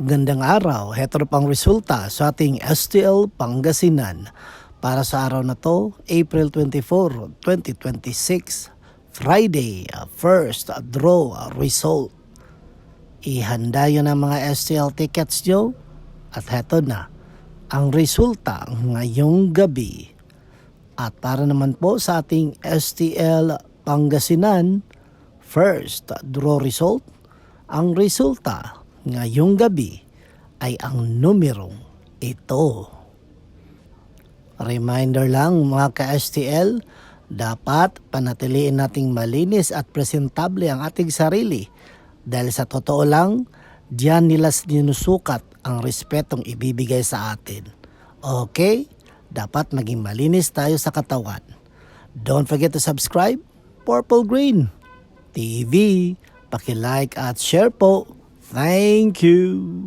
Gandang araw, heto na pang resulta sa ating STL Pangasinan para sa araw na to, April 24, 2026, Friday, first draw result. Ihanda yun ang mga STL tickets nyo at heto na ang resulta ngayong gabi. At para naman po sa ating STL Pangasinan, first draw result, ang resulta ngayong gabi ay ang numerong ito. Reminder lang mga ka-STL, dapat panatiliin nating malinis at presentable ang ating sarili dahil sa totoo lang, diyan nila sinusukat ang respetong ibibigay sa atin. Okay? Dapat maging malinis tayo sa katawan. Don't forget to subscribe, Purple Green TV. Paki-like at share po. Thank you.